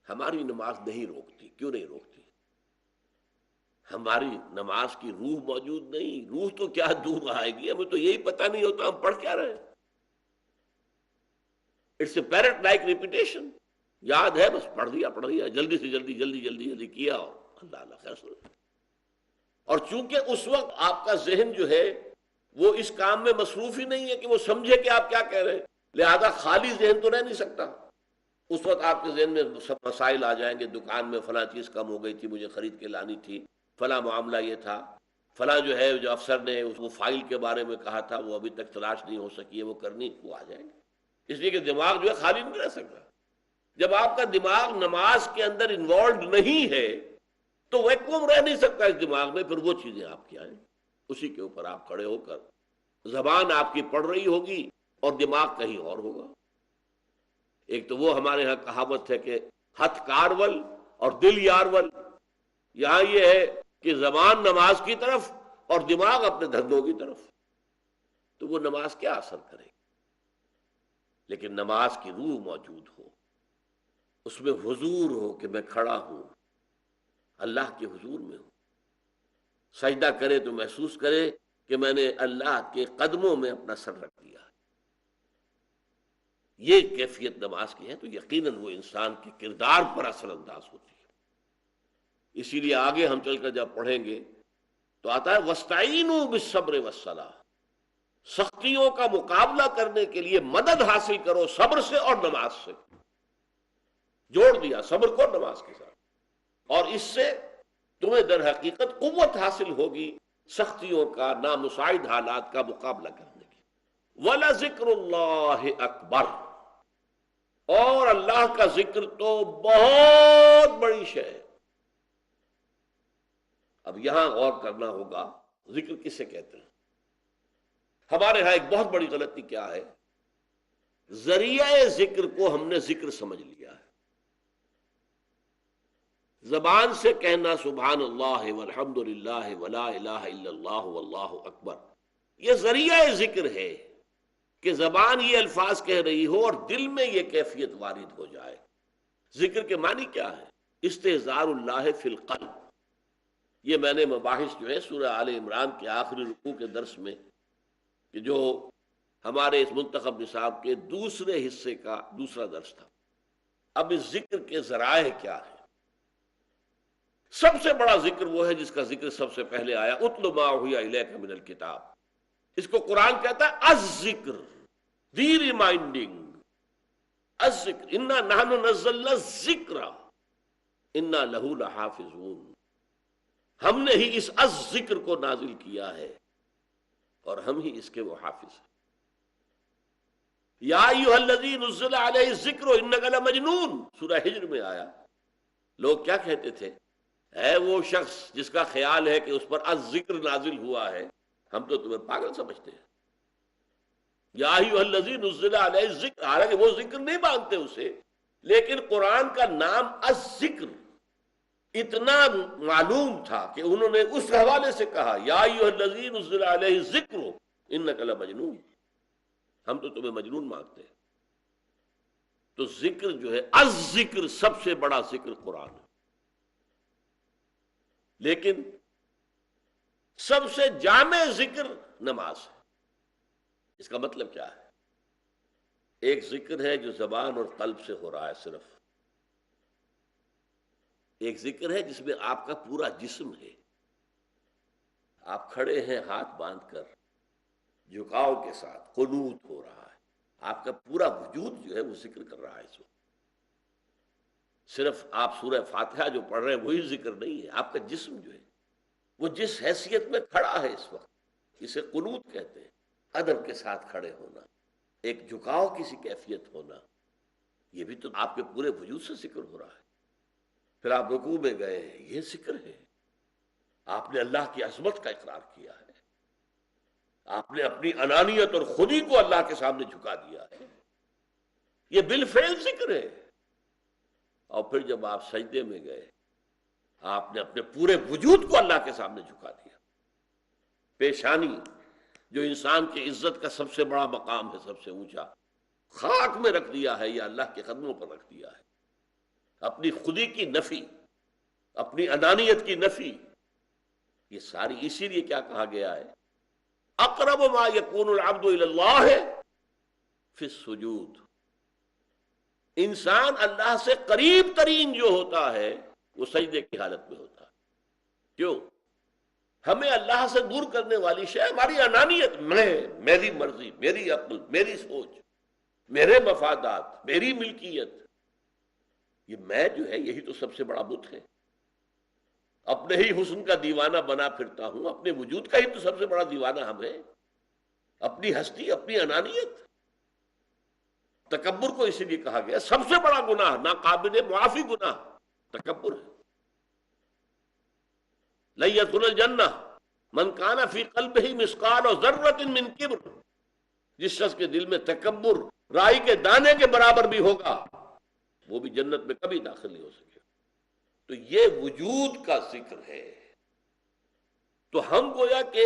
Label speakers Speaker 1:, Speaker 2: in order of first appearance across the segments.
Speaker 1: ہماری نماز نہیں روکتی. کیوں نہیں روکتی؟ ہماری نماز کی روح موجود نہیں. روح تو کیا دور آئے گی، ہمیں تو یہی پتہ نہیں ہوتا ہم پڑھ کیا رہے ہیں. It's a parrot like repetition. یاد ہے بس پڑھ دیا جلدی سے جلدی کیا اور اللہ اللہ خیر سن. اور چونکہ اس وقت آپ کا ذہن جو ہے وہ اس کام میں مصروف ہی نہیں ہے کہ وہ سمجھے کہ آپ کیا کہہ رہے ہیں، لہذا خالی ذہن تو رہ نہیں سکتا. اس وقت آپ کے ذہن میں سب مسائل آ جائیں گے. دکان میں فلاں چیز کم ہو گئی تھی، مجھے خرید کے لانی تھی، فلاں معاملہ یہ تھا، فلاں جو ہے جو افسر نے وہ فائل کے بارے میں کہا تھا وہ ابھی تک تلاش نہیں ہو سکی ہے، وہ کرنی، وہ آ جائیں گے. اس لیے کہ دماغ جو ہے خالی نہیں رہ سکتا. جب آپ کا دماغ نماز کے اندر انوالوڈ نہیں ہے تو ویکوم رہ نہیں سکتا اس دماغ میں. پھر وہ چیزیں آپ کی آئیں، اسی کے اوپر آپ کھڑے ہو کر زبان آپ کی پڑھ رہی ہوگی اور دماغ کہیں اور ہوگا. ایک تو وہ ہمارے ہاں کہاوت ہے کہ ہتھ کارول اور دل یارول. یہاں یہ ہے کہ زبان نماز کی طرف اور دماغ اپنے دھندوں کی طرف. تو وہ نماز کیا اثر کرے گی؟ لیکن نماز کی روح موجود ہو، اس میں حضور ہو کہ میں کھڑا ہوں اللہ کے حضور میں ہوں. سجدہ کرے تو محسوس کرے کہ میں نے اللہ کے قدموں میں اپنا سر رکھ دیا. یہ کیفیت نماز کی ہے تو یقیناً وہ انسان کے کردار پر اثر انداز ہوتی ہے. اسی لیے آگے ہم چل کر جب پڑھیں گے تو آتا ہے وَاسْتَعِینُوا بِالصَّبْرِ وَالصَّلَاةِ. سختیوں کا مقابلہ کرنے کے لیے مدد حاصل کرو صبر سے اور نماز سے. جوڑ دیا صبر کو نماز کے ساتھ، اور اس سے تمہیں در حقیقت قوت حاصل ہوگی سختیوں کا، نامساعد حالات کا مقابلہ کرنے کی. وَلَذِكْرُ اللَّهِ أَكْبَرُ. اور اللہ کا ذکر تو بہت بڑی شے ہے. اب یہاں غور کرنا ہوگا ذکر کسے کہتے ہیں. ہمارے ہاں ایک بہت بڑی غلطی کیا ہے، ذریعہ ذکر کو ہم نے ذکر سمجھ لیا ہے. زبان سے کہنا سبحان اللہ والحمد للہ ولا الہ الا اللہ واللہ اکبر، یہ ذریعہ ذکر ہے کہ زبان یہ الفاظ کہہ رہی ہو اور دل میں یہ کیفیت وارد ہو جائے. ذکر کے معنی کیا ہے؟ استحضار اللہ فی القلب. یہ میں نے مباحث جو ہے سورہ آل عمران کے آخری رکوع کے درس میں، کہ جو ہمارے اس منتخب نصاب کے دوسرے حصے کا دوسرا درس تھا. اب اس ذکر کے ذرائع کیا ہے؟ سب سے بڑا ذکر وہ ہے جس کا ذکر سب سے پہلے آیا، اتل ما اوحی الیک من الکتاب. اس کو قرآن کہتا ہے الذکر، دی ریمائنڈنگ. الذکر انا نحن نزلنا الذکر انا لہ لحافظون. ہم نے ہی اس الذکر کو نازل کیا ہے اور ہم ہی اس کے وہ حافظ ہیں. یا ایھا الذی نزل علیہ الذکر انک لمجنون سورہ ہجر میں آیا. لوگ کیا کہتے تھے؟ ہے وہ شخص جس کا خیال ہے کہ اس پر الذکر نازل ہوا ہے، ہم تو تمہیں پاگل سمجھتے ہیں. یا ایھا الذی نزل علیہ الذکر، حالانکہ وہ ذکر نہیں مانتے اسے، لیکن قرآن کا نام الذکر اتنا معلوم تھا کہ انہوں نے اس حوالے سے کہا یا ایھا الذی نزل علیہ الذکر انک لمجنون، ہم تو تمہیں مجنون مانگتے ہیں. تو ذکر جو ہے الذکر سب سے بڑا ذکر قرآن ہے. لیکن سب سے جامع ذکر نماز ہے. اس کا مطلب کیا ہے؟ ایک ذکر ہے جو زبان اور قلب سے ہو رہا ہے صرف. ایک ذکر ہے جس میں آپ کا پورا جسم ہے. آپ کھڑے ہیں ہاتھ باندھ کر جھکاؤ کے ساتھ، قنوت ہو رہا ہے. آپ کا پورا وجود جو ہے وہ ذکر کر رہا ہے. اس وقت صرف آپ سورہ فاتحہ جو پڑھ رہے ہیں وہی ذکر نہیں ہے. آپ کا جسم جو ہے وہ جس حیثیت میں کھڑا ہے اس وقت، اسے قنوت کہتے ہیں. ادب کے ساتھ کھڑے ہونا، ایک جھکاؤ کسی کیفیت ہونا، یہ بھی تو آپ کے پورے وجود سے ذکر ہو رہا ہے. پھر آپ رکوع میں گئے ہیں، یہ ذکر ہے. آپ نے اللہ کی عظمت کا اقرار کیا ہے، آپ نے اپنی انانیت اور خودی کو اللہ کے سامنے جھکا دیا ہے. یہ بالفعل ذکر ہے. اور پھر جب آپ سجدے میں گئے، آپ نے اپنے پورے وجود کو اللہ کے سامنے جھکا دیا. پیشانی جو انسان کی عزت کا سب سے بڑا مقام ہے، سب سے اونچا، خاک میں رکھ دیا ہے یا اللہ کے قدموں پر رکھ دیا ہے. اپنی خودی کی نفی، اپنی انانیت کی نفی، یہ ساری اسی لیے کیا کہا گیا ہے، اقرب ما یکون العبد الی اللہ فی السجود، انسان اللہ سے قریب ترین جو ہوتا ہے وہ سجدے کی حالت میں ہوتا ہے۔ کیوں؟ ہمیں اللہ سے دور کرنے والی شے ہماری انانیت، میری مرضی، میری عقل، میری سوچ، میرے مفادات، میری ملکیت، یہ میں جو ہے یہی تو سب سے بڑا بت ہے۔ اپنے ہی حسن کا دیوانہ بنا پھرتا ہوں، اپنے وجود کا ہی تو سب سے بڑا دیوانہ ہم ہے، اپنی ہستی، اپنی انانیت۔ تکبر کو اسی لیے کہا گیا سب سے بڑا گناہ، ناقابل معافی گناہ تکبر ہے۔ لن يدخل الجنہ من کان فی قلبہ مثقال ذرۃ من کبر، جس شخص کے دل میں تکبر رائی کے دانے کے برابر بھی ہوگا وہ بھی جنت میں کبھی داخل نہیں ہو سکے۔ تو یہ وجود کا ذکر ہے۔ تو ہم گویا کہ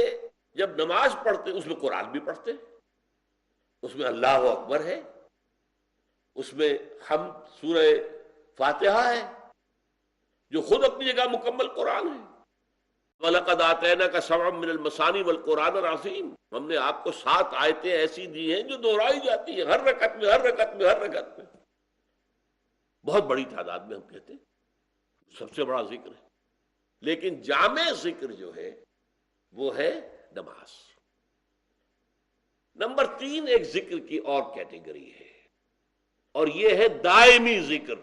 Speaker 1: جب نماز پڑھتے اس میں قرآن بھی پڑھتے، اس میں اللہ اکبر ہے، اس میں ہم سورہ فاتحہ ہے جو خود اپنی جگہ مکمل قرآن ہے۔ وَلَقَدْ آتَيْنَاكَ سَبْعًا مِّنَ الْمَثَانِي وَالْقُرْآنَ الْعَظِيمَ، ہم نے آپ کو 7 آیتیں ایسی دی ہیں جو دہرائی جاتی ہیں ہر رکعت میں، ہر رکعت میں، ہر رکعت میں، بہت بڑی تعداد میں ہم کہتے ہیں سب سے بڑا ذکر ہے۔ لیکن جامع ذکر جو ہے وہ ہے نماز۔ نمبر 3 ایک ذکر کی اور کیٹیگری ہے، اور یہ ہے دائمی ذکر۔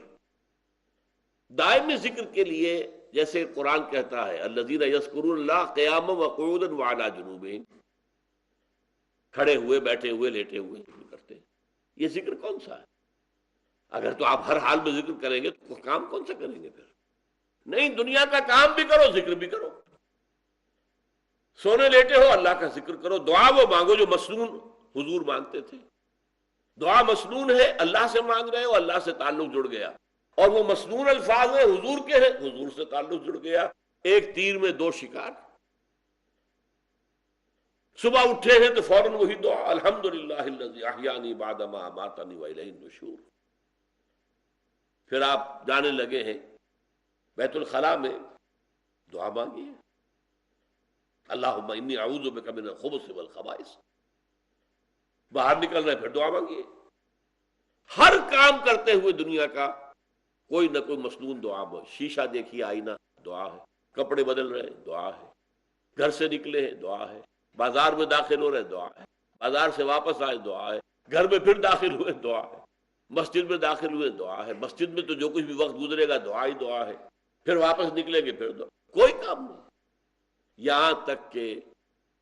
Speaker 1: دائمی ذکر کے لیے جیسے قرآن کہتا ہے الذین یذکرون اللہ قیاما وقعودا وعلی جنوبہم، کھڑے ہوئے، بیٹھے ہوئے، لیٹے ہوئے کرتے ہیں۔ یہ ذکر کون سا ہے؟ اگر تو آپ ہر حال میں ذکر کریں گے تو کام کون سا کریں گے پھر؟ نہیں، دنیا کا کام بھی کرو، ذکر بھی کرو۔ سونے لیٹے ہو اللہ کا ذکر کرو، دعا وہ مانگو جو مسنون حضور مانگتے تھے۔ دعا مسنون ہے، اللہ سے مانگ رہے ہو، اللہ سے تعلق جڑ گیا، اور وہ مسنون الفاظ ہیں حضور کے ہیں، حضور سے تعلق جڑ گیا۔ ایک تیر میں 2 شکار۔ صبح اٹھے ہیں تو فوراً وہی دعا الحمدللہ الذی احیانی بعد ما اماتنی والیہ النشور۔ پھر آپ جانے لگے ہیں بیت الخلاء میں، دعا مانگیے اللہم انی اعوذ بک من الخبث والخبائث۔ باہر نکل رہے پھر دعا مانگیے۔ ہر کام کرتے ہوئے دنیا کا کوئی نہ کوئی مسنون دعا ہے۔ شیشہ دیکھیے، آئینہ، دعا ہے۔ کپڑے بدل رہے، دعا ہے۔ گھر سے نکلے ہیں، دعا ہے۔ بازار میں داخل ہو رہے، دعا ہے۔ بازار سے واپس آئے، دعا ہے۔ گھر میں پھر داخل ہوئے، دعا ہے۔ مسجد میں داخل ہوئے، دعا ہے۔ مسجد میں تو جو کچھ بھی وقت گزرے گا دعا ہی دعا ہے۔ پھر واپس نکلیں گے، پھر دعا، کوئی کام نہیں، یہاں تک کہ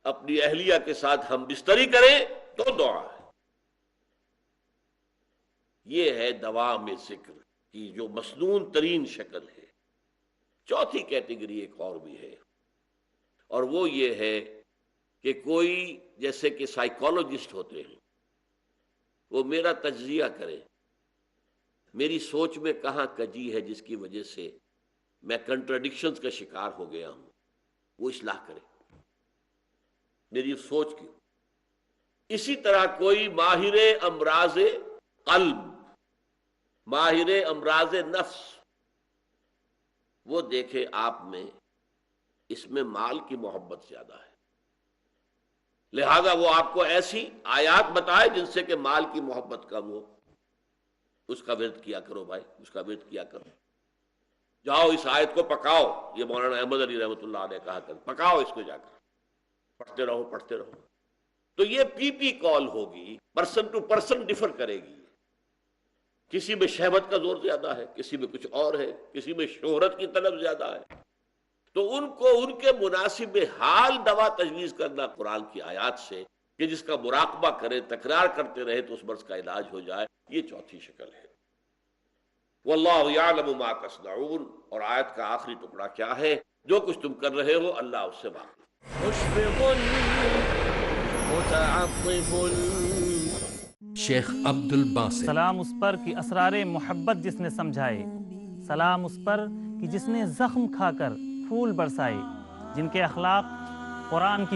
Speaker 1: اپنی اہلیہ کے ساتھ ہم بستری کریں تو دعا ہے۔ یہ ہے دوام ذکر کی جو مسنون ترین شکل ہے۔ چوتھی کیٹیگری ایک اور بھی ہے، اور وہ یہ ہے کہ کوئی جیسے کہ سائیکالوجسٹ ہوتے ہیں، وہ میرا تجزیہ کرے، میری سوچ میں کہاں کجی ہے جس کی وجہ سے میں کنٹراڈکشنز کا شکار ہو گیا ہوں، وہ اصلاح کرے میری سوچ کی۔ اسی طرح کوئی ماہر امراض قلب، ماہر امراض نفس، وہ دیکھے آپ میں اس میں مال کی محبت زیادہ ہے، لہذا وہ آپ کو ایسی آیات بتائے جن سے کہ مال کی محبت کم ہو۔ اس کا ورد کیا کرو بھائی، اس کا ورد کیا کرو، جاؤ اس آیت کو پکاؤ، یہ مولانا احمد علی رحمۃ اللہ علیہ کہا کر، پکاؤ اس کو، جا کر پڑھتے رہو، پڑھتے رہو۔ تو یہ پی کال ہوگی، پرسن ٹو پرسن ڈفر کرے گی۔ کسی میں شہوت کا زور زیادہ ہے، کسی میں کچھ اور ہے، کسی میں شہرت کی طلب زیادہ ہے، تو ان کو ان کے مناسب حال دوا تجویز کرنا قرآن کی آیات سے، کہ جس کا مراقبہ کرے، تکرار کرتے رہے تو اس مرض کا علاج ہو جائے۔ یہ چوتھی شکل ہے۔ واللہ یعلم ما تصنعون، اور آیت کا آخری ٹکڑا کیا ہے؟ جو کچھ تم کر رہے ہو اللہ اس سے واقف۔ مشفق متعطف۔
Speaker 2: شیخ عبد الباسط۔
Speaker 3: سلام اس پر کہ اسرار محبت جس نے سمجھائے، سلام اس پر کہ جس نے زخم کھا کر پھول برسائے، جن کے اخلاق قرآن کی